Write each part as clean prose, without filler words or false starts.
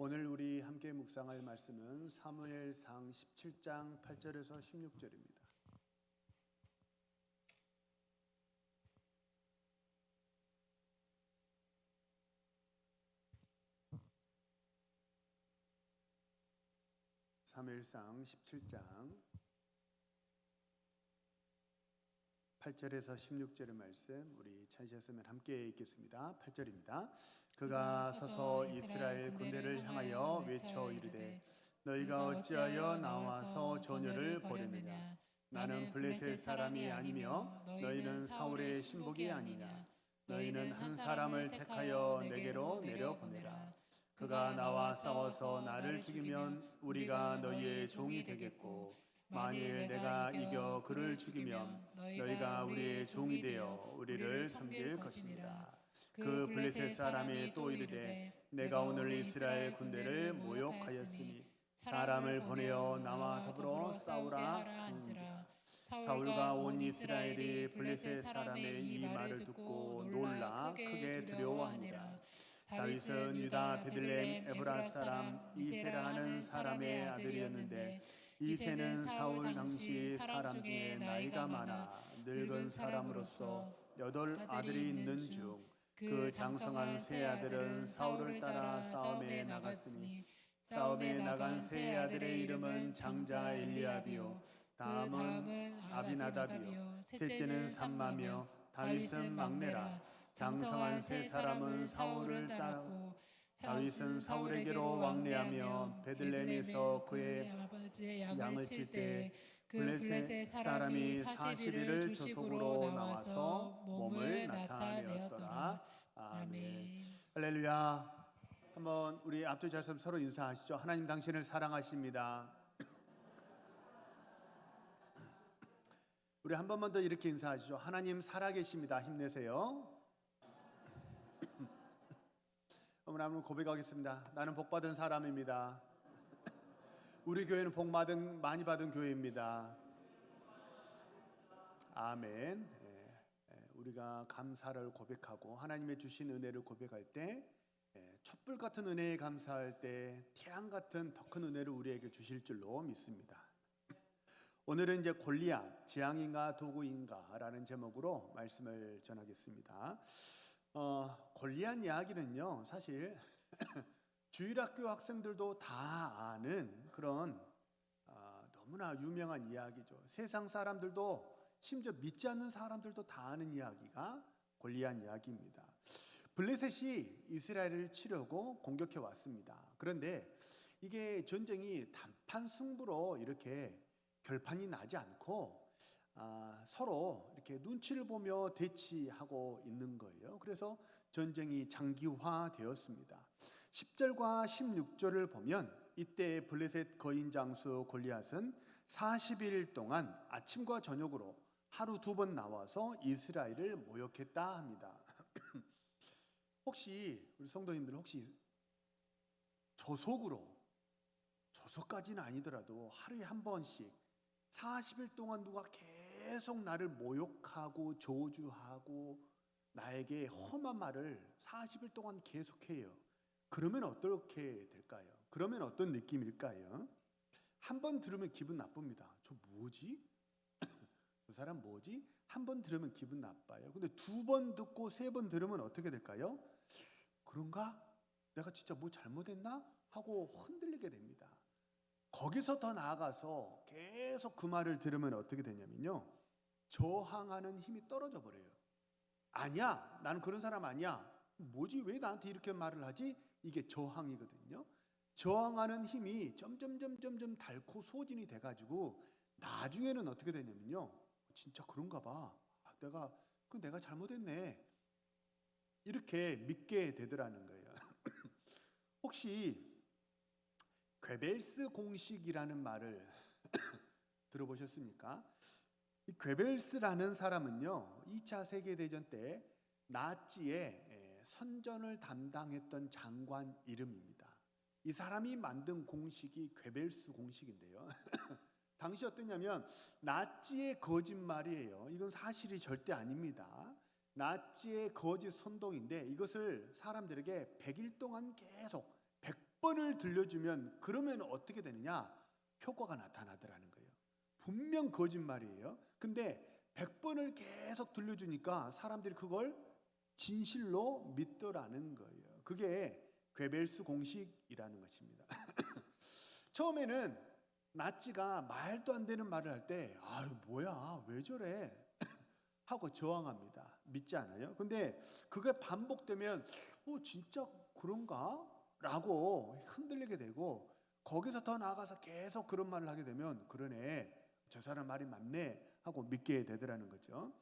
오늘 우리 함께 묵상할 말씀은 사무엘상 17장 8절에서 16절입니다. 사무엘상 17장 8절에서 16절의 말씀 우리 찾으셨으면 함께 읽겠습니다. 8절입니다. 그가 서서 이스라엘 군대를 향하여 외쳐 이르되 너희가 어찌하여 나와서 전열을 벌였느냐. 나는 블레셋 사람이 아니며 너희는 사울의 신복이 아니냐. 너희는 한 사람을 택하여 내게로 내려보내라. 그가 나와 싸워서 나를 죽이면 우리가 너희의 종이 되겠고 만일 내가 이겨 그를 죽이면 너희가 우리의 종이 되어 우리를 섬길 것이니라. 그 블레셋 사람이 또 이르되 내가 오늘 이스라엘 군대를 모욕하였으니 사람을 보내어 나와 더불어 싸우라 하는지라. 사울과 온 이스라엘이 블레셋 사람의 이 말을 듣고 놀라 크게 두려워하니라. 다윗은 유다 베들레헴 에브라 사람 이세라하는 사람의 아들이었는데 이세는 사울 당시 사람 중에 나이가 많아 늙은 사람으로서 8 아들이 있는 중 그 장성한 세 아들은 사울을 따라 싸움에 나갔으니 싸움에 나간 세 아들의 이름은 장자 엘리압이요 다음은 아비나답이요 셋째는 삼마며 다윗은 막내라. 장성한 세 사람은 사울을 따랐고 다윗은 사울에게로 왕래하며 베들레헴에서 그의 양을 칠 때 블레셋 사람이 40일을 조속으로 나와서 몸을 나타내었더라. 아멘. 할렐루야. 한번 우리 앞뒤자서 서로 인사하시죠. 하나님 당신을 사랑하십니다. 우리 한 번만 더 이렇게 인사하시죠. 하나님 살아계십니다. 힘내세요. 한번 고백하겠습니다. 나는 복받은 사람입니다. 우리 교회는 복 많이 받은 교회입니다. 아멘. 우리가 감사를 고백하고 하나님의 주신 은혜를 고백할 때 촛불 같은 은혜에 감사할 때 태양 같은 더 큰 은혜를 우리에게 주실 줄로 믿습니다. 오늘은 이제 골리앗, 재앙인가 도구인가 라는 제목으로 말씀을 전하겠습니다. 골리앗 이야기는요, 사실 주일학교 학생들도 다 아는 그런 너무나 유명한 이야기죠. 세상 사람들도 심지어 믿지 않는 사람들도 다 아는 이야기가 골리앗 이야기입니다. 블레셋이 이스라엘을 치려고 공격해 왔습니다. 그런데 이게 전쟁이 단판 승부로 이렇게 결판이 나지 않고 서로 이렇게 눈치를 보며 대치하고 있는 거예요. 그래서 전쟁이 장기화되었습니다. 10절과 16절을 보면 이때 블레셋 거인 장수 골리앗은 40일 동안 아침과 저녁으로 하루 2번 나와서 이스라엘을 모욕했다 합니다. 혹시 우리 성도님들 혹시 저속까지는 아니더라도 하루에 한 번씩 40일 동안 누가 계속 나를 모욕하고 저주하고 나에게 험한 말을 40일 동안 계속해요. 그러면 어떻게 될까요? 그러면 어떤 느낌일까요? 한 번 들으면 기분 나쁩니다. 저 뭐지? 저 사람 뭐지? 한 번 들으면 기분 나빠요. 근데 2번 듣고 3번 들으면 어떻게 될까요? 그런가? 내가 진짜 뭐 잘못했나? 하고 흔들리게 됩니다. 거기서 더 나아가서 계속 그 말을 들으면 어떻게 되냐면요, 저항하는 힘이 떨어져 버려요. 아니야, 나는 그런 사람 아니야. 뭐지? 왜 나한테 이렇게 말을 하지? 이게 저항이거든요. 저항하는 힘이 점점 닳고 소진이 돼가지고 나중에는 어떻게 되냐면요, 진짜 그런가 봐. 내가 잘못했네. 이렇게 믿게 되더라는 거예요. 혹시 괴벨스 공식이라는 말을 들어보셨습니까? 이 괴벨스라는 사람은요, 2차 세계대전 때 나치의 선전을 담당했던 장관 이름입니다. 이 사람이 만든 공식이 괴벨스 공식인데요. 당시 어땠냐면 나치의 거짓말이에요. 이건 사실이 절대 아닙니다. 나치의 거짓 선동인데 이것을 사람들에게 100일 동안 계속 100번을 들려주면 그러면 어떻게 되느냐? 효과가 나타나더라는 거예요. 분명 거짓말이에요. 근데 100번을 계속 들려주니까 사람들이 그걸 진실로 믿더라는 거예요. 그게 괴벨스 공식이라는 것입니다. 처음에는 나치가 말도 안 되는 말을 할 때 아유 뭐야 왜 저래 하고 저항합니다. 믿지 않아요? 근데 그게 반복되면 진짜 그런가? 라고 흔들리게 되고 거기서 더 나아가서 계속 그런 말을 하게 되면 그러네 저 사람 말이 맞네 하고 믿게 되더라는 거죠.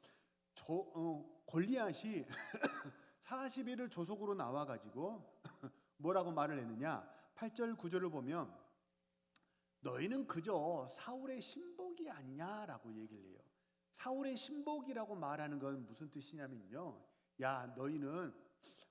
골리앗이 40일을 조속으로 나와가지고 뭐라고 말을 했느냐? 8절 9절을 보면 너희는 그저 사울의 신복이 아니냐라고 얘기를 해요. 사울의 신복이라고 말하는 건 무슨 뜻이냐면요, 야 너희는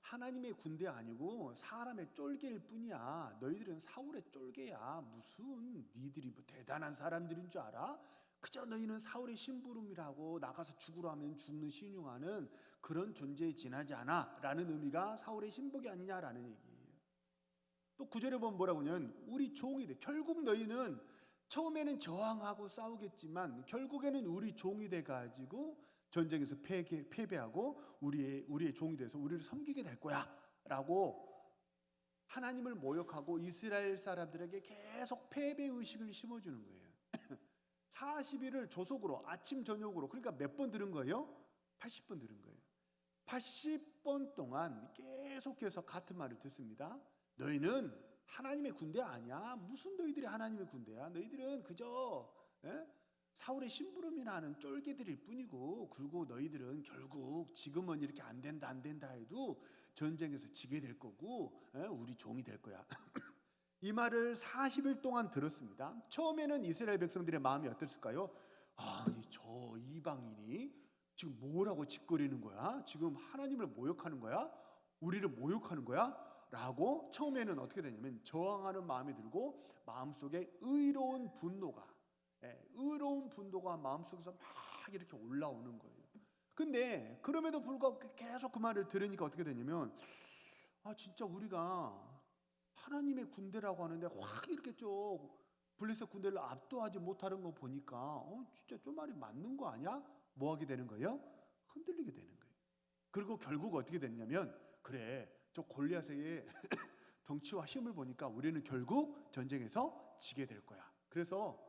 하나님의 군대 아니고 사람의 쫄개일 뿐이야. 너희들은 사울의 쫄개야. 무슨 니들이 뭐 대단한 사람들인 줄 알아? 그저 너희는 사울의 심부름이라고 나가서 죽으라 하면 죽는 신용하는 그런 존재에 지나지 않아 라는 의미가 사울의 신복이 아니냐라는 얘기예요. 또 9절에 보면 뭐라고 하냐면 우리 종이 돼. 결국 너희는 처음에는 저항하고 싸우겠지만 결국에는 우리 종이 돼가지고 전쟁에서 패배하고 우리의 종이 돼서 우리를 섬기게 될 거야 라고 하나님을 모욕하고 이스라엘 사람들에게 계속 패배의식을 심어주는 거예요. 40일을 조속으로 아침 저녁으로, 그러니까 몇 번 들은 거예요? 80번 들은 거예요. 80번 동안 계속해서 같은 말을 듣습니다. 너희는 하나님의 군대 아니야. 무슨 너희들이 하나님의 군대야. 너희들은 그저 사울의 심부름이나 하는 쫄개들일 뿐이고, 그리고 너희들은 결국 지금은 이렇게 안 된다 해도 전쟁에서 지게 될 거고 우리 종이 될 거야. 이 말을 40일 동안 들었습니다. 처음에는 이스라엘 백성들의 마음이 어땠을까요? 아니 저 이방인이 지금 뭐라고 짓거리는 거야? 지금 하나님을 모욕하는 거야? 우리를 모욕하는 거야? 라고 처음에는 어떻게 되냐면 저항하는 마음이 들고 마음속에 의로운 분노가 마음속에서 막 이렇게 올라오는 거예요. 근데 그럼에도 불구하고 계속 그 말을 들으니까 어떻게 되냐면 진짜 우리가 하나님의 군대라고 하는데 확 이렇게 좀 블레셋 군대를 압도하지 못하는 거 보니까 진짜 저 말이 맞는 거 아니야? 뭐 하게 되는 거예요? 흔들리게 되는 거예요. 그리고 결국 어떻게 됐냐면 그래 저 골리앗의 덩치와 힘을 보니까 우리는 결국 전쟁에서 지게 될 거야. 그래서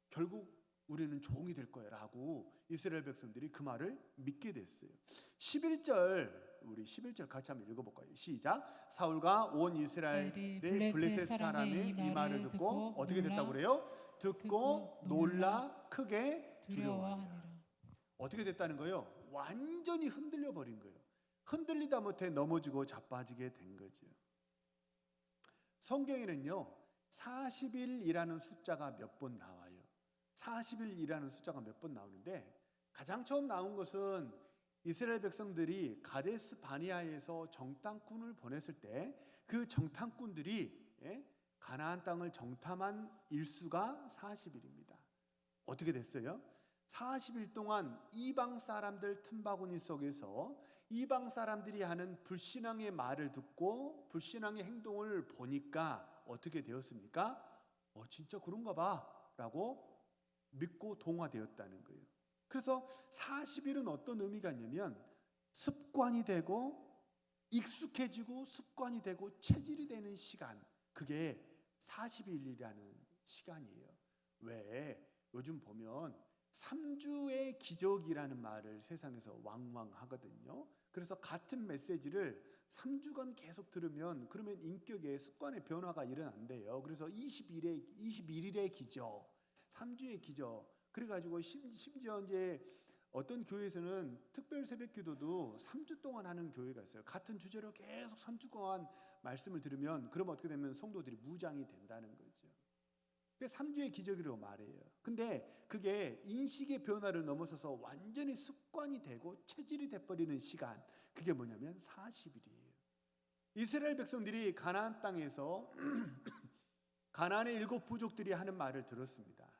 결국 우리는 종이 될 거야 라고 이스라엘 백성들이 그 말을 믿게 됐어요. 11절 우리 11절 같이 한번 읽어볼까요? 시작. 사울과 온 이스라엘의 블레셋 사람이 이 말을 듣고 어떻게 됐다고 그래요? 듣고 놀라 크게 두려워하니라. 어떻게 됐다는 거예요? 완전히 흔들려 버린 거예요. 흔들리다 못해 넘어지고 자빠지게 된 거죠. 성경에는요 40일이라는 숫자가 몇 번 나와요. 40일이라는 숫자가 몇 번 나오는데 가장 처음 나온 것은 이스라엘 백성들이 가데스 바니아에서 정탐꾼을 보냈을 때 그 정탐꾼들이 가나안 땅을 정탐한 일수가 40일입니다. 어떻게 됐어요? 40일 동안 이방 사람들 틈바구니 속에서 이방 사람들이 하는 불신앙의 말을 듣고 불신앙의 행동을 보니까 어떻게 되었습니까? 진짜 그런가 봐 라고 믿고 동화되었다는 거예요. 그래서 40일은 어떤 의미가 있냐면 습관이 되고 익숙해지고 습관이 되고 체질이 되는 시간, 그게 40일이라는 시간이에요. 왜 요즘 보면 3주의 기적이라는 말을 세상에서 왕왕하거든요. 그래서 같은 메시지를 3주간 계속 들으면 그러면 인격의 습관의 변화가 일어난대요. 그래서 21일의 기적, 3주의 기적. 그래가지고 심지어 이제 어떤 교회에서는 특별 새벽 기도도 3주 동안 하는 교회가 있어요. 같은 주제로 계속 3주 동안 말씀을 들으면 그러면 어떻게 되면 성도들이 무장이 된다는 거죠. 그게 3주의 기적이라고 말해요. 근데 그게 인식의 변화를 넘어서서 완전히 습관이 되고 체질이 돼버리는 시간, 그게 뭐냐면 40일이에요. 이스라엘 백성들이 가나안 땅에서 가나안의 7 부족들이 하는 말을 들었습니다.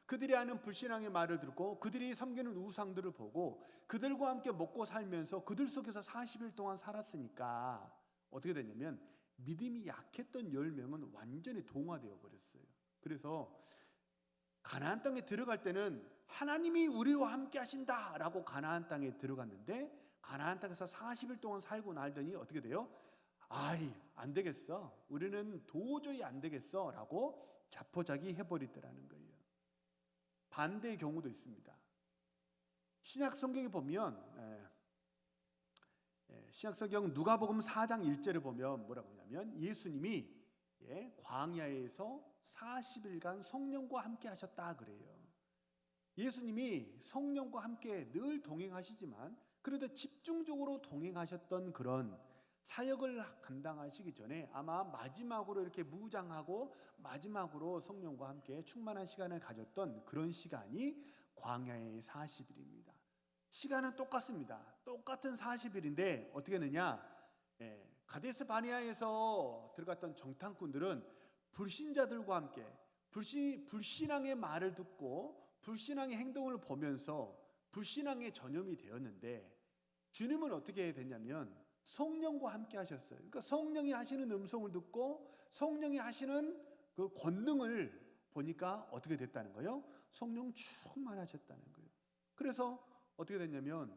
그들이 하는 불신앙의 말을 듣고 그들이 섬기는 우상들을 보고 그들과 함께 먹고 살면서 그들 속에서 40일 동안 살았으니까 어떻게 되냐면 믿음이 약했던 10명은 완전히 동화되어 버렸어요. 그래서 가나안 땅에 들어갈 때는 하나님이 우리와 함께 하신다라고 가나안 땅에 들어갔는데, 가나안 땅에서 40일 동안 살고 나더니 어떻게 돼요? 아이, 안 되겠어, 우리는 도저히 안 되겠어 라고 자포자기 해버리더라는 거예요. 반대의 경우도 있습니다. 신약 성경에 보면 신약 성경 누가복음 4장 1절을 보면 뭐라고 하냐면, 예수님이 광야에서 40일간 성령과 함께 하셨다 그래요. 예수님이 성령과 함께 늘 동행하시지만 그래도 집중적으로 동행하셨던 그런 사역을 감당하시기 전에 아마 마지막으로 이렇게 무장하고 마지막으로 성령과 함께 충만한 시간을 가졌던 그런 시간이 광야의 40일입니다. 시간은 똑같습니다. 똑같은 40일인데 어떻게 했느냐? 가데스 바네아에서 들어갔던 정탐꾼들은 불신자들과 함께 불신앙의 말을 듣고 불신앙의 행동을 보면서 불신앙의 전염이 되었는데, 주님은 어떻게 됐냐면 성령과 함께 하셨어요. 그러니까 성령이 하시는 음성을 듣고 성령이 하시는 그 권능을 보니까 어떻게 됐다는 거예요? 성령 충만하셨다는 거예요. 그래서 어떻게 됐냐면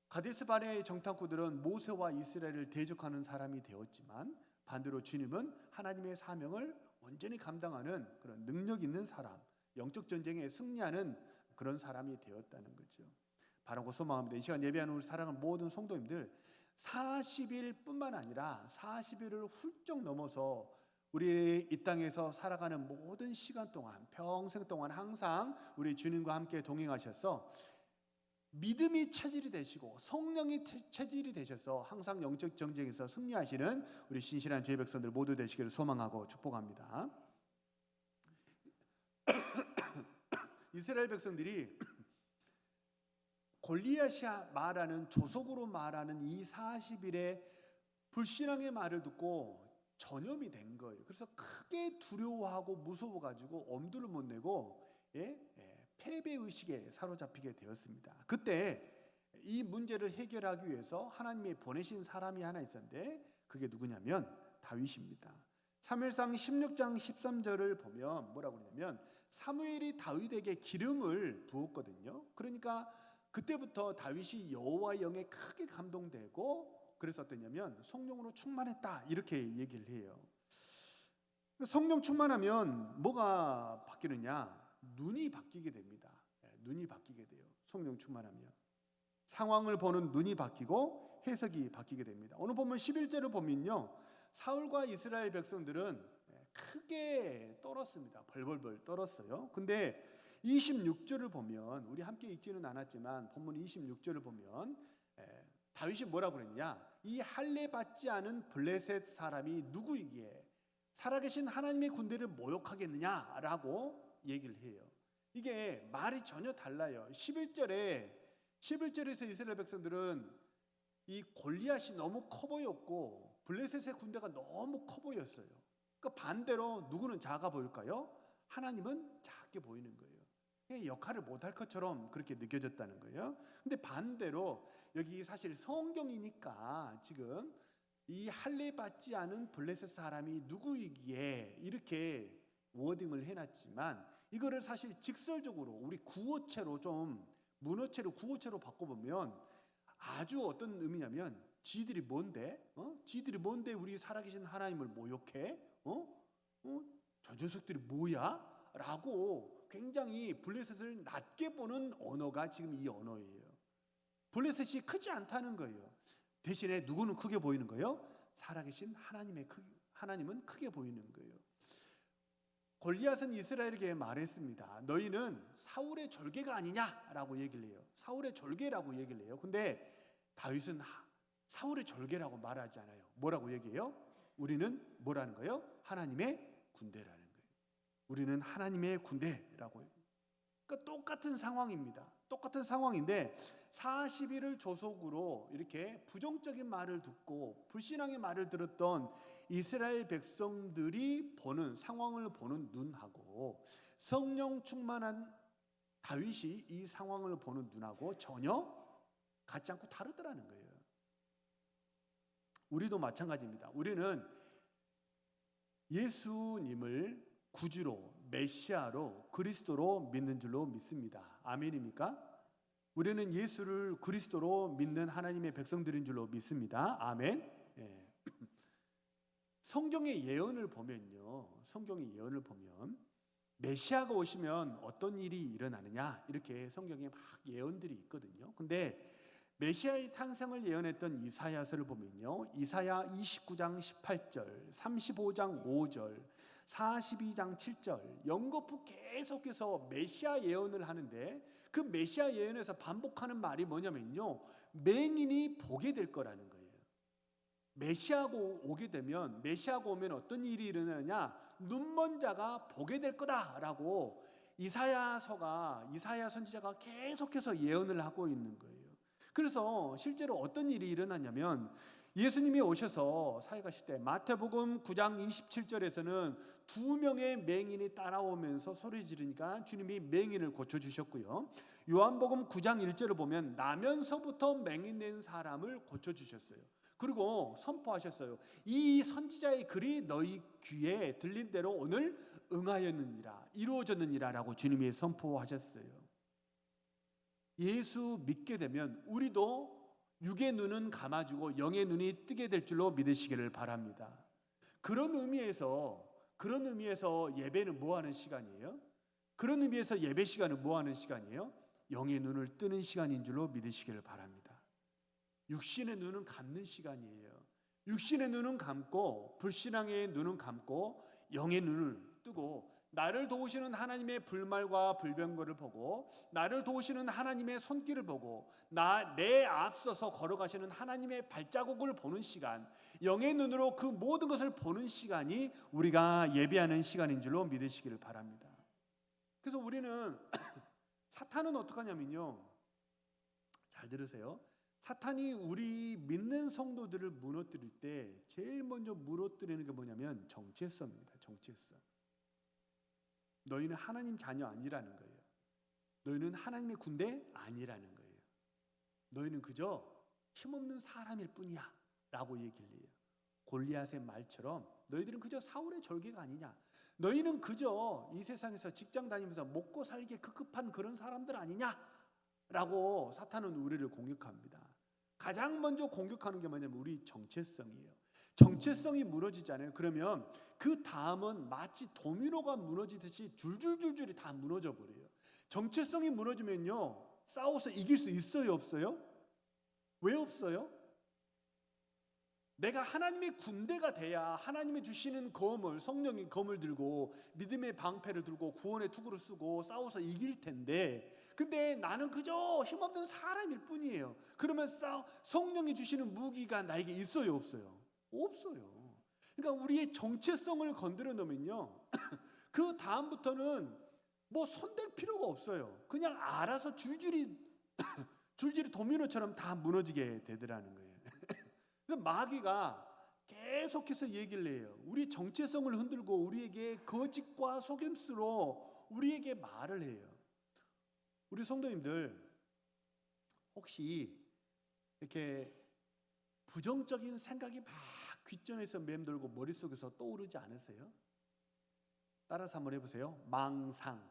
가데스 바네아의 정탐꾼들은 모세와 이스라엘을 대적하는 사람이 되었지만, 반대로 주님은 하나님의 사명을 온전히 감당하는 그런 능력 있는 사람, 영적 전쟁에 승리하는 그런 사람이 되었다는 거죠. 바라고 소망합니다. 이 시간 예배하는 우리 사랑하는 모든 성도님들, 40일뿐만 아니라 40일을 훌쩍 넘어서 우리 이 땅에서 살아가는 모든 시간 동안, 평생 동안 항상 우리 주님과 함께 동행하셔서 믿음이 체질이 되시고 성령이 체질이 되셔서 항상 영적 전쟁에서 승리하시는 우리 신실한 주의 백성들 모두 되시기를 소망하고 축복합니다. 이스라엘 백성들이 골리앗이 말하는, 조속으로 말하는 이 40일의 불신앙의 말을 듣고 전염이 된 거예요. 그래서 크게 두려워하고 무서워가지고 엄두를 못 내고 패배의식에 사로잡히게 되었습니다. 그때 이 문제를 해결하기 위해서 하나님이 보내신 사람이 하나 있었는데 그게 누구냐면 다윗입니다. 사무엘상 16장 13절을 보면 뭐라고 그러냐면, 사무엘이 다윗에게 기름을 부었거든요. 그러니까 그때부터 다윗이 여호와의 영에 크게 감동되고, 그래서 어떠냐면 성령으로 충만했다 이렇게 얘기를 해요. 성령 충만하면 뭐가 바뀌느냐? 눈이 바뀌게 됩니다. 눈이 바뀌게 돼요. 성령 충만하면 상황을 보는 눈이 바뀌고 해석이 바뀌게 됩니다. 오늘 보면 11절을 보면요, 사울과 이스라엘 백성들은 크게 떨었습니다. 벌벌벌 떨었어요. 근데 26절을 보면, 우리 함께 읽지는 않았지만 본문 26절을 보면 다윗이 뭐라고 그랬냐? 이 할례 받지 않은 블레셋 사람이 누구이기에 살아계신 하나님의 군대를 모욕하겠느냐라고 얘기를 해요. 이게 말이 전혀 달라요. 11절에서 이스라엘 백성들은 이 골리앗이 너무 커 보였고 블레셋의 군대가 너무 커 보였어요. 그러니까 반대로 누구는 작아 보일까요? 하나님은 작게 보이는 거예요. 역할을 못할 것처럼 그렇게 느껴졌다는 거예요. 근데 반대로 여기 사실 성경이니까 지금 이 할례 받지 않은 블레셋 사람이 누구이기에 이렇게 워딩을 해놨지만, 이거를 사실 직설적으로 우리 구어체로 좀 문어체로 구어체로 바꿔보면 아주 어떤 의미냐면, 지들이 뭔데? 지들이 뭔데 우리 살아계신 하나님을 모욕해? 저 녀석들이 뭐야? 라고 굉장히 블레셋을 낮게 보는 언어가 지금 이 언어예요. 블레셋이 크지 않다는 거예요. 대신에 누구는 크게 보이는 거예요? 살아계신 하나님은 크게 보이는 거예요. 골리앗은 이스라엘에게 말했습니다. 너희는 사울의 졸개가 아니냐라고 얘기를 해요. 사울의 졸개라고 얘기를 해요. 근데 다윗은 사울의 졸개라고 말하지 않아요. 뭐라고 얘기해요? 우리는 뭐라는 거예요? 하나님의 군대라는 거예요. 우리는 하나님의 군대라고 해요. 그러니까 똑같은 상황입니다. 똑같은 상황인데 40일을 조속으로 이렇게 부정적인 말을 듣고 불신앙의 말을 들었던 이스라엘 백성들이 보는 상황을 보는 눈하고 성령 충만한 다윗이 이 상황을 보는 눈하고 전혀 같지 않고 다르더라는 거예요. 우리도 마찬가지입니다. 우리는 예수님을 구주로, 메시아로, 그리스도로 믿는 줄로 믿습니다. 아멘입니까? 우리는 예수를 그리스도로 믿는 하나님의 백성들인 줄로 믿습니다. 아멘. 예. 성경의 예언을 보면요, 성경의 예언을 보면 메시아가 오시면 어떤 일이 일어나느냐, 이렇게 성경에 막 예언들이 있거든요. 근데 메시아의 탄생을 예언했던 이사야서를 보면요, 이사야 29장 18절, 35장 5절, 42장 7절 연거푸 계속해서 메시아 예언을 하는데, 그 메시아 예언에서 반복하는 말이 뭐냐면요, 맹인이 보게 될 거라는 거예요. 메시아가 오게 되면, 메시아가 오면 어떤 일이 일어나느냐, 눈먼 자가 보게 될 거다라고 이사야 선지자가 계속해서 예언을 하고 있는 거예요. 그래서 실제로 어떤 일이 일어나냐면, 예수님이 오셔서 사역하실 때 마태복음 9장 27절에서는 2명의 맹인이 따라오면서 소리 지르니까 주님이 맹인을 고쳐주셨고요, 요한복음 9장 1절을 보면 나면서부터 맹인 된 사람을 고쳐주셨어요. 그리고 선포하셨어요. 이 선지자의 글이 너희 귀에 들린 대로 오늘 응하였느니라, 이루어졌느니라 라고 주님이 선포하셨어요. 예수 믿게 되면 우리도 육의 눈은 감아주고 영의 눈이 뜨게 될 줄로 믿으시기를 바랍니다. 그런 의미에서 예배는 뭐 하는 시간이에요? 그런 의미에서 예배 시간은 뭐 하는 시간이에요? 영의 눈을 뜨는 시간인 줄로 믿으시기를 바랍니다. 육신의 눈은 감는 시간이에요. 육신의 눈은 감고, 불신앙의 눈은 감고, 영의 눈을 뜨고, 나를 도우시는 하나님의 불말과 불병거를 보고, 나를 도우시는 하나님의 손길을 보고, 내 앞서서 걸어가시는 하나님의 발자국을 보는 시간, 영의 눈으로 그 모든 것을 보는 시간이 우리가 예배하는 시간인 줄로 믿으시기를 바랍니다. 그래서 우리는 사탄은 어떻게 하냐면요, 잘 들으세요. 사탄이 우리 믿는 성도들을 무너뜨릴 때 제일 먼저 무너뜨리는 게 뭐냐면 정체성입니다. 정체성. 너희는 하나님 자녀 아니라는 거예요. 너희는 하나님의 군대 아니라는 거예요. 너희는 그저 힘없는 사람일 뿐이야 라고 얘기를 해요. 골리앗의 말처럼 너희들은 그저 사울의 절개가 아니냐, 너희는 그저 이 세상에서 직장 다니면서 먹고 살기에 급급한 그런 사람들 아니냐 라고 사탄은 우리를 공격합니다. 가장 먼저 공격하는 게 뭐냐면 우리 정체성이에요. 정체성이 무너지잖아요. 그러면 그 다음은 마치 도미노가 무너지듯이 줄줄줄줄이 다 무너져 버려요. 정체성이 무너지면요, 싸워서 이길 수 있어요, 없어요? 왜 없어요? 내가 하나님의 군대가 돼야 하나님이 주시는 검을, 성령의 검을 들고 믿음의 방패를 들고 구원의 투구를 쓰고 싸워서 이길 텐데, 근데 나는 그저 힘없는 사람일 뿐이에요. 그러면 성령이 주시는 무기가 나에게 있어요, 없어요? 없어요. 그러니까 우리의 정체성을 건드려 놓으면요 그 다음부터는 뭐 손댈 필요가 없어요. 그냥 알아서 줄줄이 도미노처럼 다 무너지게 되더라는 거예요. 그래서 마귀가 계속해서 얘기를 해요. 우리 정체성을 흔들고 우리에게 거짓과 속임수로 우리에게 말을 해요. 우리 성도님들 혹시 이렇게 부정적인 생각이 막 귓전에서 맴돌고 머릿속에서 떠오르지 않으세요? 따라서 한번 해보세요. 망상.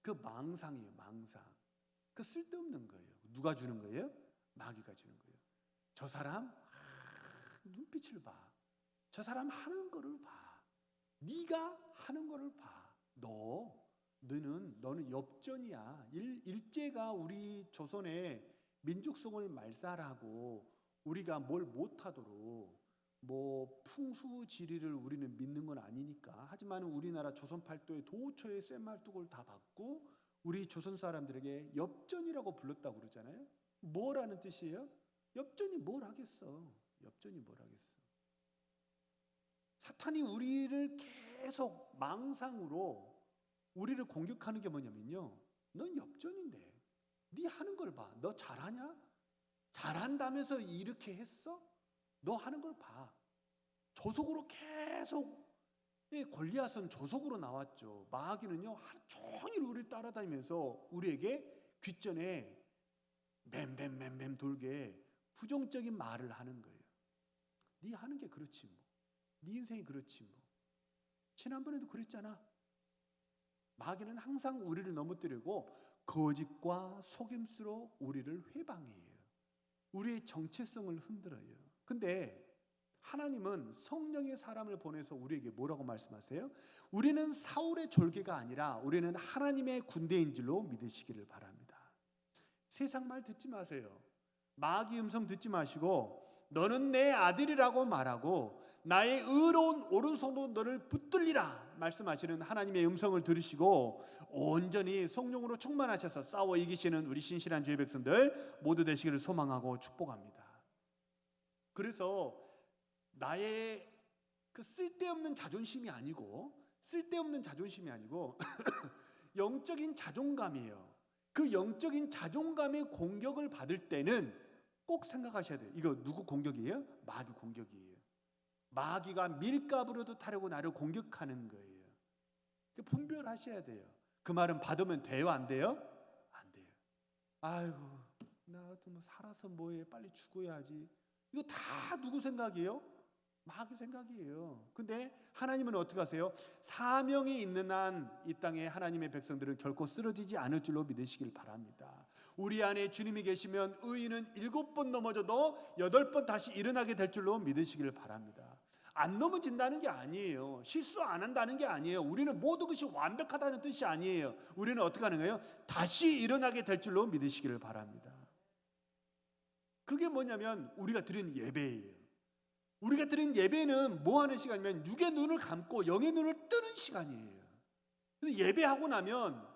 그 망상이에요. 망상. 그 쓸데없는 거예요. 누가 주는 거예요? 마귀가 주는 거예요. 저 사람 눈빛을 봐. 저 사람 하는 거를 봐. 네가 하는 거를 봐. 너는 엽전이야. 일제가 우리 조선의 민족성을 말살하고 우리가 뭘 못하도록 뭐 풍수지리를 우리는 믿는 건 아니니까. 하지만 우리나라 조선 팔도의 도초의 쇠말뚝을 다 받고 우리 조선 사람들에게 엽전이라고 불렀다고 그러잖아요. 뭐라는 뜻이에요? 엽전이 뭘 하겠어? 사탄이 우리를 계속 망상으로 우리를 공격하는 게 뭐냐면요, 넌 엽전인데 네 하는 걸 봐. 너 잘하냐? 잘한다면서 이렇게 했어? 너 하는 걸 봐. 조속으로 계속, 골리앗은 조속으로 나왔죠. 마귀는요 하루 종일 우리를 따라다니면서 우리에게 귓전에 맴 돌게 부정적인 말을 하는 거예요. 네 하는 게 그렇지 뭐. 네 인생이 그렇지 뭐. 지난번에도 그랬잖아. 마귀는 항상 우리를 넘어뜨리고 거짓과 속임수로 우리를 회방해요. 우리의 정체성을 흔들어요. 근데 하나님은 성령의 사람을 보내서 우리에게 뭐라고 말씀하세요? 우리는 사울의 졸개가 아니라 우리는 하나님의 군대인 줄로 믿으시기를 바랍니다. 세상 말 듣지 마세요. 마귀 음성 듣지 마시고 너는 내 아들이라고 말하고 나의 의로운 오른손으로 너를 붙들리라 말씀하시는 하나님의 음성을 들으시고 온전히 성령으로 충만하셔서 싸워 이기시는 우리 신실한 주의 백성들 모두 되시기를 소망하고 축복합니다. 그래서 나의 그 쓸데없는 자존심이 아니고 영적인 자존감이에요. 그 영적인 자존감의 공격을 받을 때는 꼭 생각하셔야 돼요. 이거 누구 공격이에요? 마귀 공격이에요. 마귀가 밀가부로도 타려고 나를 공격하는 거예요. 분별하셔야 돼요. 그 말은 받으면 돼요? 안 돼요? 안 돼요. 아이고 나도 뭐 살아서 뭐해, 빨리 죽어야지. 이거 다 누구 생각이에요? 마귀 생각이에요. 근데 하나님은 어떻게 하세요? 사명이 있는 한 이 땅에 하나님의 백성들은 결코 쓰러지지 않을 줄로 믿으시길 바랍니다. 우리 안에 주님이 계시면 의인은 7번 넘어져도 8번 다시 일어나게 될 줄로 믿으시길 바랍니다. 안 넘어진다는 게 아니에요. 실수 안 한다는 게 아니에요. 우리는 모든 것이 완벽하다는 뜻이 아니에요. 우리는 어떻게 하는 거예요? 다시 일어나게 될 줄로 믿으시기를 바랍니다. 그게 뭐냐면 우리가 드리는 예배예요. 우리가 드리는 예배는 뭐 하는 시간이면 육의 눈을 감고 영의 눈을 뜨는 시간이에요. 그래서 예배하고 나면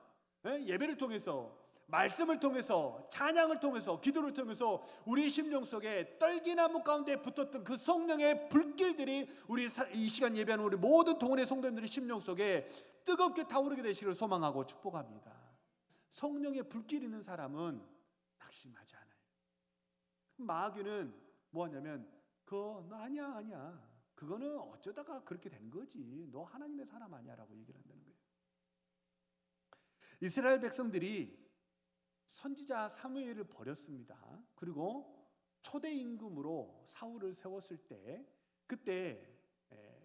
예배를 통해서 말씀을 통해서 찬양을 통해서 기도를 통해서 우리 심령 속에 떨기나무 가운데 붙었던 그 성령의 불길들이 우리 이 시간 예배하는 우리 모든 동원의 성도님들의 심령 속에 뜨겁게 타오르게 되시기를 소망하고 축복합니다. 성령의 불길 있는 사람은 낙심하지 않아요. 마귀는 뭐 하냐면 너 아니야. 그거는 어쩌다가 그렇게 된 거지. 너 하나님의 사람 아니야 라고 얘기를 한다는 거예요. 이스라엘 백성들이 선지자 사무엘을 버렸습니다. 그리고 초대 임금으로 사울을 세웠을 때 그때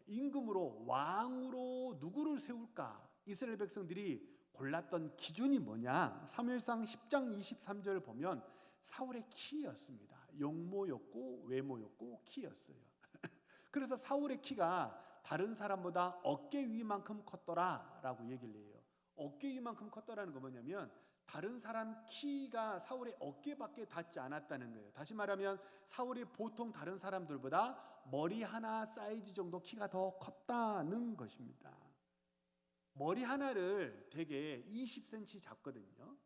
임금으로 왕으로 누구를 세울까 이스라엘 백성들이 골랐던 기준이 뭐냐? 사무엘상 10장 23절을 보면 사울의 키였습니다. 용모였고 외모였고 키였어요. 그래서 사울의 키가 다른 사람보다 어깨 위만큼 컸더라라고 얘기를 해요. 어깨 위만큼 컸더라는 거 뭐냐면 다른 사람 키가 사울의 어깨밖에 닿지 않았다는 거예요. 다시 말하면 사울이 보통 다른 사람들보다 머리 하나 사이즈 정도 키가 더 컸다는 것입니다. 머리 하나를 대개 20cm 잡거든요.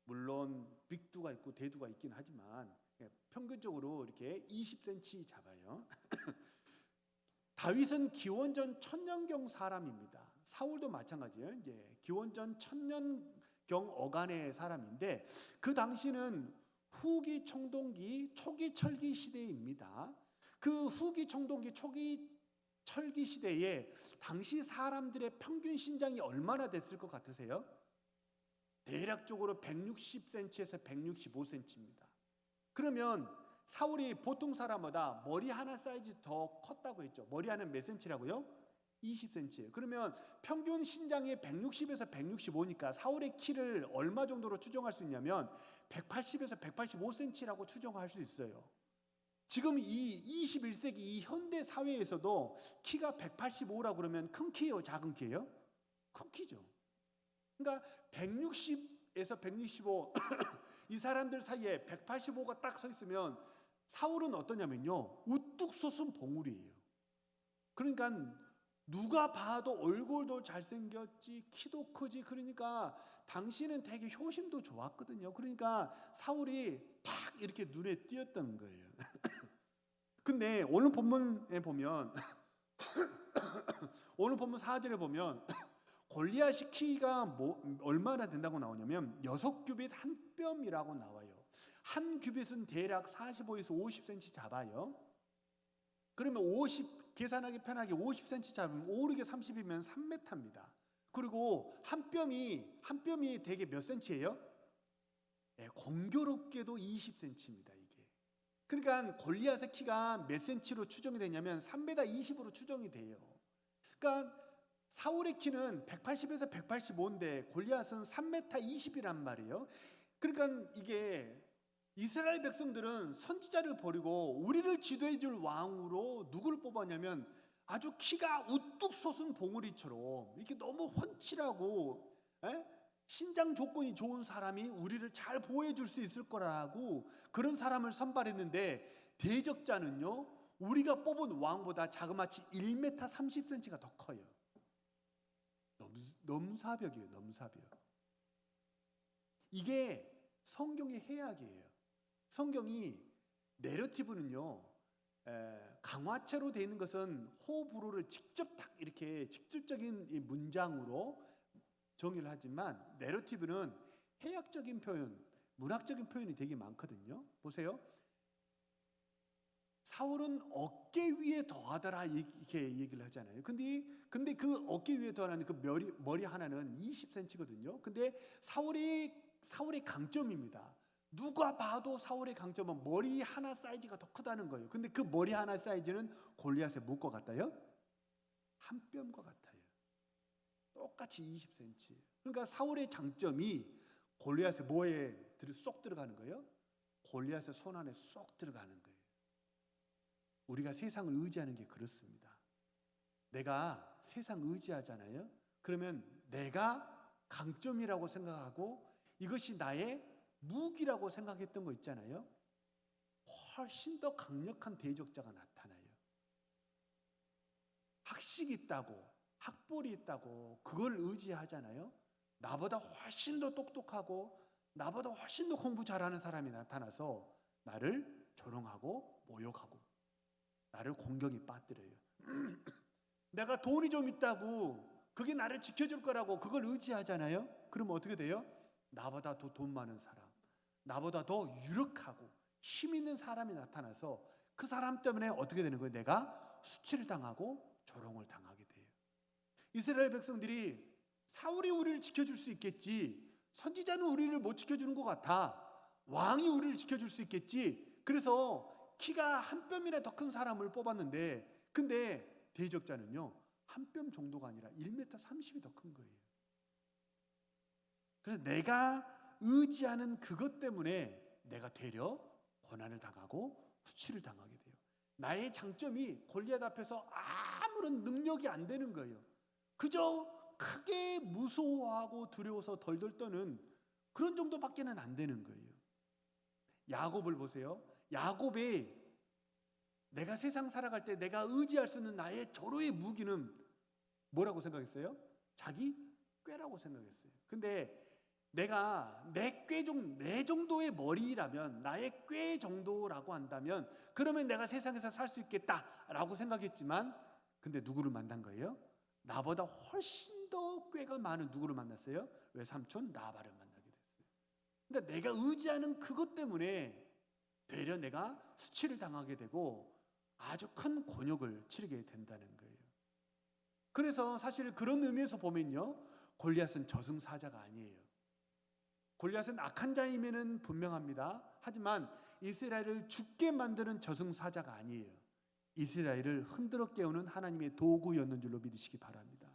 물론 빅두가 있고 대두가 있긴 하지만 평균적으로 이렇게 20cm 잡아요. 다윗은 기원전 1000년경 사람입니다. 사울도 마찬가지예요. 이제 기원전 1000년경 어간의 사람인데 그 당시는 후기 청동기 초기 철기 시대입니다. 그 후기 청동기 초기 철기 시대에 당시 사람들의 평균 신장이 얼마나 됐을 것 같으세요? 대략적으로 160cm에서 165cm입니다. 그러면 사울이 보통 사람보다 머리 하나 사이즈 더 컸다고 했죠. 머리 하나는 몇 cm라고요? 20cm예요. 그러면 평균 신장이 160에서 165니까 사울의 키를 얼마 정도로 추정할 수 있냐면 180에서 185cm라고 추정할 수 있어요. 지금 이 21세기 이 현대 사회에서도 키가 185라고 그러면 큰 키예요, 작은 키예요? 큰 키죠. 그러니까 160에서 165 이 사람들 사이에 185가 딱 서 있으면 사울은 어떠냐면요, 우뚝 솟은 봉우리예요. 그러니까 누가 봐도 얼굴도 잘생겼지 키도 크지. 그러니까 당시는 되게 효심도 좋았거든요. 그러니까 사울이 탁 이렇게 눈에 띄었던 거예요. 근데 오늘 본문에 보면 오늘 본문 4절에 보면 골리앗이 키가 얼마나 된다고 나오냐면 6규빗 한 뼘이라고 나와요. 한 규빗은 대략 45에서 50cm 잡아요. 그러면 50 계산하기 편하게 50cm 잡으면 5, 6에 30이면 3m입니다. 그리고 한 뼘이 되게 몇 cm예요? 네, 공교롭게도 20cm입니다. 이게. 그러니까 골리앗의 키가 몇 센치로 추정이 되냐면 3m 20으로 추정이 돼요. 그러니까 사울의 키는 180에서 185인데 골리앗은 3m 20이란 말이에요. 그러니까 이게 이스라엘 백성들은 선지자를 버리고 우리를 지도해 줄 왕으로 누구를 뽑았냐면 아주 키가 우뚝 솟은 봉우리처럼 이렇게 너무 훤칠하고 신장 조건이 좋은 사람이 우리를 잘 보호해 줄 수 있을 거라고 그런 사람을 선발했는데 대적자는요 우리가 뽑은 왕보다 자그마치 1m 30cm가 더 커요. 넘사벽이에요. 넘사벽. 이게 성경의 해악이에요. 성경이 내러티브는요 강화체로 되어 있는 것은 호불호를 직접 딱 이렇게 직접적인 이 문장으로 정의를 하지만 내러티브는 해학적인 표현, 문학적인 표현이 되게 많거든요. 보세요. 사울은 어깨 위에 더하더라 이렇게 얘기를 하잖아요. 근데 그 어깨 위에 더하는 그 머리 하나는 20cm거든요. 근데 사울의 강점입니다. 누가 봐도 사울의 강점은 머리 하나 사이즈가 더 크다는 거예요. 근데 그 머리 하나 사이즈는 골리앗의 무엇과 같아요? 한 뼘과 같아요. 똑같이 20cm. 그러니까 사울의 장점이 골리앗의 뭐에 쏙 들어가는 거예요? 골리앗의 손 안에 쏙 들어가는 거예요. 우리가 세상을 의지하는 게 그렇습니다. 내가 세상 의지하잖아요. 그러면 내가 강점이라고 생각하고 이것이 나의 무기라고 생각했던 거 있잖아요. 훨씬 더 강력한 대적자가 나타나요. 학식이 있다고, 학벌이 있다고 그걸 의지하잖아요. 나보다 훨씬 더 똑똑하고 나보다 훨씬 더 공부 잘하는 사람이 나타나서 나를 조롱하고 모욕하고 나를 공경에 빠뜨려요. 내가 돈이 좀 있다고 그게 나를 지켜줄 거라고 그걸 의지하잖아요. 그러면 어떻게 돼요? 나보다 더 돈 많은 사람, 나보다 더 유력하고 힘 있는 사람이 나타나서 그 사람 때문에 어떻게 되는 거예요? 내가 수치를 당하고 조롱을 당하게 돼요. 이스라엘 백성들이 사울이 우리를 지켜줄 수 있겠지, 선지자는 우리를 못 지켜주는 것 같아, 왕이 우리를 지켜줄 수 있겠지, 그래서 키가 한 뼘이나 더 큰 사람을 뽑았는데 근데 대적자는요 한 뼘 정도가 아니라 1m 30이 더 큰 거예요. 그래서 내가 의지하는 그것 때문에 내가 되려 고난을 당하고 수치를 당하게 돼요. 나의 장점이 골리앗 앞에서 아무런 능력이 안 되는 거예요. 그저 크게 무서워하고 두려워서 덜덜 떠는 그런 정도밖에는 안 되는 거예요. 야곱을 보세요. 야곱이 내가 세상 살아갈 때 내가 의지할 수 있는 나의 절호의 무기는 뭐라고 생각했어요? 자기 꾀라고 생각했어요. 근데 내가 내 정도의 머리라면 나의 꾀 정도라고 한다면 그러면 내가 세상에서 살 수 있겠다라고 생각했지만 근데 누구를 만난 거예요? 나보다 훨씬 더 꾀가 많은 누구를 만났어요? 외삼촌 라바를 만나게 됐어요. 그러니까 내가 의지하는 그것 때문에 되려 내가 수치를 당하게 되고 아주 큰 곤욕을 치르게 된다는 거예요. 그래서 사실 그런 의미에서 보면요 골리앗은 저승사자가 아니에요. 골리앗은 악한 자임에는 분명합니다. 하지만 이스라엘을 죽게 만드는 저승사자가 아니에요. 이스라엘을 흔들어 깨우는 하나님의 도구였는 줄로 믿으시기 바랍니다.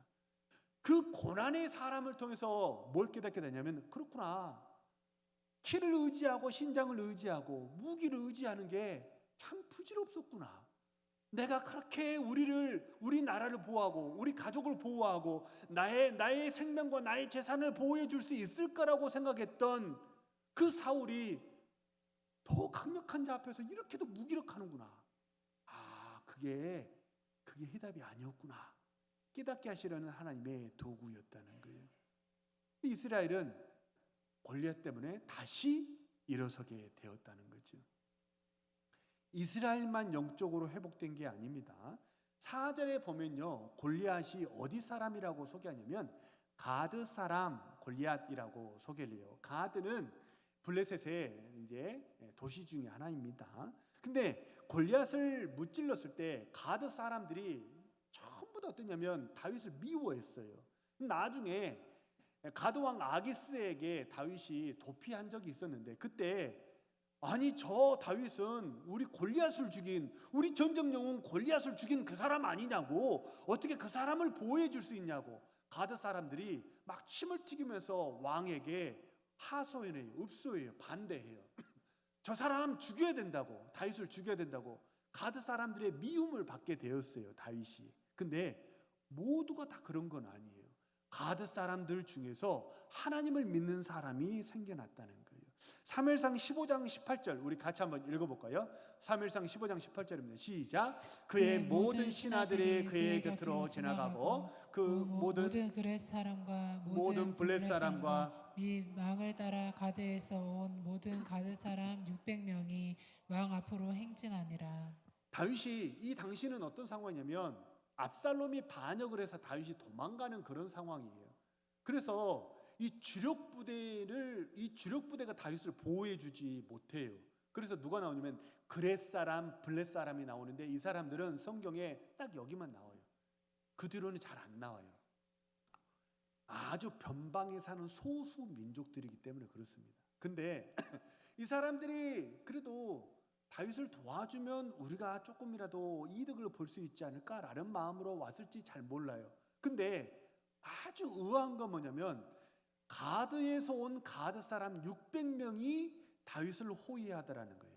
그 고난의 사람을 통해서 뭘 깨닫게 되냐면 그렇구나. 키를 의지하고 신장을 의지하고 무기를 의지하는 게 참 부질없었구나. 내가 그렇게 우리 나라를 보호하고 우리 가족을 보호하고 나의 생명과 나의 재산을 보호해 줄 수 있을 거라고 생각했던 그 사울이 더 강력한 자 앞에서 이렇게도 무기력하는구나. 아, 그게 해답이 아니었구나. 깨닫게 하시려는 하나님의 도구였다는 거예요. 이스라엘은 골리앗 때문에 다시 일어서게 되었다는 거죠. 이스라엘만 영적으로 회복된 게 아닙니다. 4절에 보면요 골리앗이 어디 사람이라고 소개하냐면 가드 사람 골리앗이라고 소개를 해요. 가드는 블레셋의 이제 도시 중에 하나입니다. 근데 골리앗을 무찔렀을 때 가드 사람들이 전부 다 어떠냐면 다윗을 미워했어요. 나중에 가드 왕 아기스에게 다윗이 도피한 적이 있었는데 그때 아니 저 다윗은 우리 골리앗을 죽인, 우리 전쟁 영웅 골리앗을 죽인 그 사람 아니냐고, 어떻게 그 사람을 보호해 줄 수 있냐고 가드 사람들이 막 침을 튀기면서 왕에게 하소연해요. 읍소해요. 반대해요. 저 사람 죽여야 된다고, 다윗을 죽여야 된다고 가드 사람들의 미움을 받게 되었어요, 다윗이. 근데 모두가 다 그런 건 아니에요. 가드 사람들 중에서 하나님을 믿는 사람이 생겨났다는 거예요. 사무엘상 15장 18절 우리 같이 한번 읽어볼까요? 사무엘상 15장 18절입니다. 시작. 그의 모든 신하들이 그의 곁으로 지나가고 그 모든 그렛 사람과 모든 블렛 사람과 및 왕을 따라 가드에서 온 모든 가드 사람 600명이 왕 앞으로 행진하니라. 다윗이 이 당시는 어떤 상황이냐면 압살롬이 반역을 해서 다윗이 도망가는 그런 상황이에요. 그래서 이 주력 부대가 다윗을 보호해 주지 못해요. 그래서 누가 나오냐면 그렛 사람, 블렛 사람이 나오는데 이 사람들은 성경에 딱 여기만 나와요. 그 뒤로는 잘 안 나와요. 아주 변방에 사는 소수 민족들이기 때문에 그렇습니다. 근데 이 사람들이 그래도 다윗을 도와주면 우리가 조금이라도 이득을 볼 수 있지 않을까라는 마음으로 왔을지 잘 몰라요. 근데 아주 의아한 건 뭐냐면 가드에서 온 가드 사람 600명이 다윗을 호위하더라는 거예요.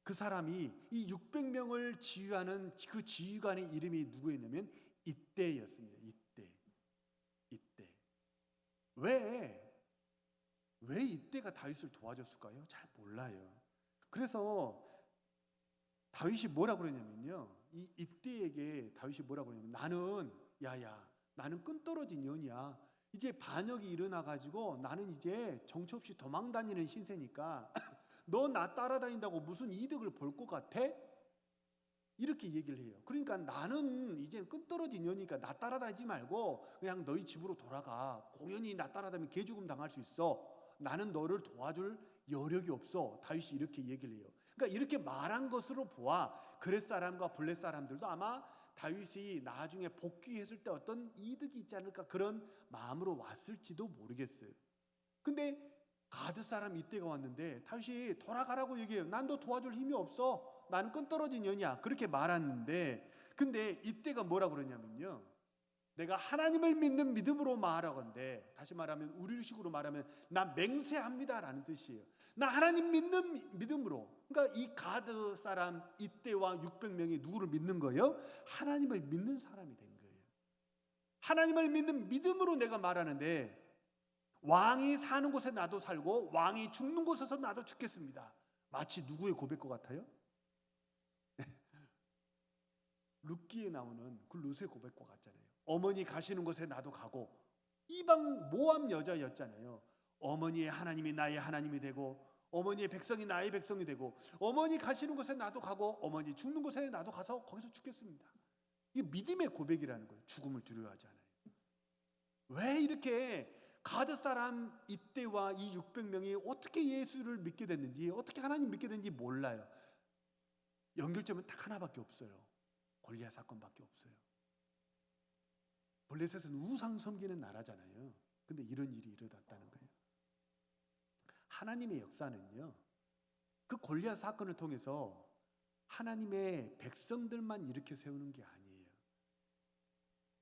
그 사람이 이 600명을 지휘하는 그 지휘관의 이름이 누구였냐면 이때였습니다. 이때. 왜 이때가 다윗을 도와줬을까요? 잘 몰라요. 그래서 다윗이 뭐라고 그러냐면요. 이때에게 다윗이 뭐라고 그러냐면 나는 끈떨어진 년이야. 이제 반역이 일어나가지고 나는 이제 정처 없이 도망다니는 신세니까 너 나 따라다닌다고 무슨 이득을 볼 것 같아? 이렇게 얘기를 해요. 그러니까 나는 이제 끈떨어진 년이니까 나 따라다니지 말고 그냥 너희 집으로 돌아가. 공연히 나 따라다니면 개죽음 당할 수 있어. 나는 너를 도와줄 여력이 없어. 다윗이 이렇게 얘기를 해요. 그러니까 이렇게 말한 것으로 보아 그렛 사람과 블렛 사람들도 아마 다윗이 나중에 복귀했을 때 어떤 이득이 있지 않을까 그런 마음으로 왔을지도 모르겠어요. 근데 가드 사람 이때가 왔는데 다윗이 돌아가라고 얘기해요. 난 너 도와줄 힘이 없어. 나는 끈떨어진 년이야. 그렇게 말하는데 근데 이때가 뭐라고 그러냐면요. 내가 하나님을 믿는 믿음으로 말하건대, 다시 말하면 우리식으로 말하면 나 맹세합니다라는 뜻이에요. 나 하나님 믿는 믿음으로. 그러니까 이 가드 사람 이때와 600명이 누구를 믿는 거예요? 하나님을 믿는 사람이 된 거예요. 하나님을 믿는 믿음으로 내가 말하는데 왕이 사는 곳에 나도 살고 왕이 죽는 곳에서 나도 죽겠습니다. 마치 누구의 고백과 같아요? 룻기에 나오는 그 룻의 고백과 같잖아요. 어머니 가시는 곳에 나도 가고, 이방 모압 여자였잖아요. 어머니의 하나님이 나의 하나님이 되고 어머니의 백성이 나의 백성이 되고 어머니 가시는 곳에 나도 가고 어머니 죽는 곳에 나도 가서 거기서 죽겠습니다. 이게 믿음의 고백이라는 거예요. 죽음을 두려워하지 않아요. 왜 이렇게 가드 사람 이때와 이 600명이 어떻게 예수를 믿게 됐는지, 어떻게 하나님 믿게 됐는지 몰라요. 연결점은 딱 하나밖에 없어요. 골리앗 사건밖에 없어요. 블레셋은 우상 섬기는 나라잖아요. 근데 이런 일이 일어났다는 거예요. 하나님의 역사는요, 그 골리앗 사건을 통해서 하나님의 백성들만 일으켜 세우는 게 아니에요.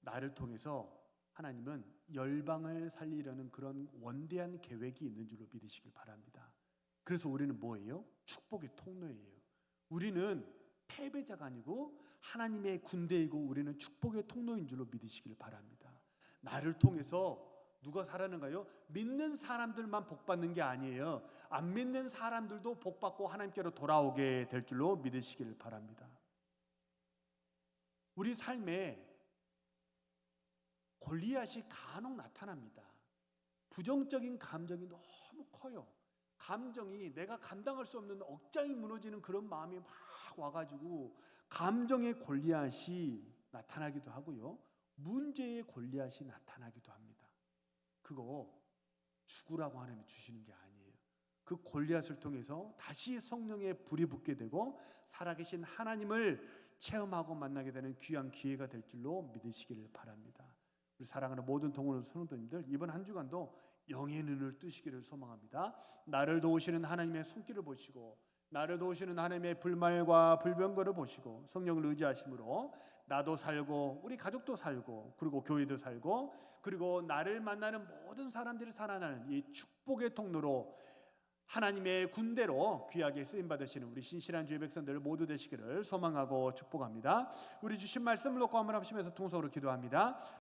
나를 통해서 하나님은 열방을 살리려는 그런 원대한 계획이 있는 줄로 믿으시길 바랍니다. 그래서 우리는 뭐예요? 축복의 통로예요. 우리는 패배자가 아니고 하나님의 군대이고 우리는 축복의 통로인 줄로 믿으시길 바랍니다. 나를 통해서 누가 살아는가요? 믿는 사람들만 복받는 게 아니에요. 안 믿는 사람들도 복받고 하나님께로 돌아오게 될 줄로 믿으시길 바랍니다. 우리 삶에 골리앗이 간혹 나타납니다. 부정적인 감정이 너무 커요. 감정이 내가 감당할 수 없는 억장이 무너지는 그런 마음이 막 와가지고 감정의 골리앗이 나타나기도 하고요. 문제의 골리앗이 나타나기도 합니다. 그거 죽으라고 하나님이 주시는 게 아니에요. 그 골리앗을 통해서 다시 성령의 불이 붙게 되고 살아계신 하나님을 체험하고 만나게 되는 귀한 기회가 될 줄로 믿으시기를 바랍니다. 우리 사랑하는 모든 동원 성도님들, 이번 한 주간도 영의 눈을 뜨시기를 소망합니다. 나를 도우시는 하나님의 손길을 보시고 나를 도우시는 하나님의 불말과 불병거를 보시고 성령을 의지하심으로 나도 살고 우리 가족도 살고 그리고 교회도 살고 그리고 나를 만나는 모든 사람들이 살아나는 이 축복의 통로로 하나님의 군대로 귀하게 쓰임받으시는 우리 신실한 주의 백성들 모두 되시기를 소망하고 축복합니다. 우리 주신 말씀을 놓고 한번 합심해서 통성으로 기도합니다.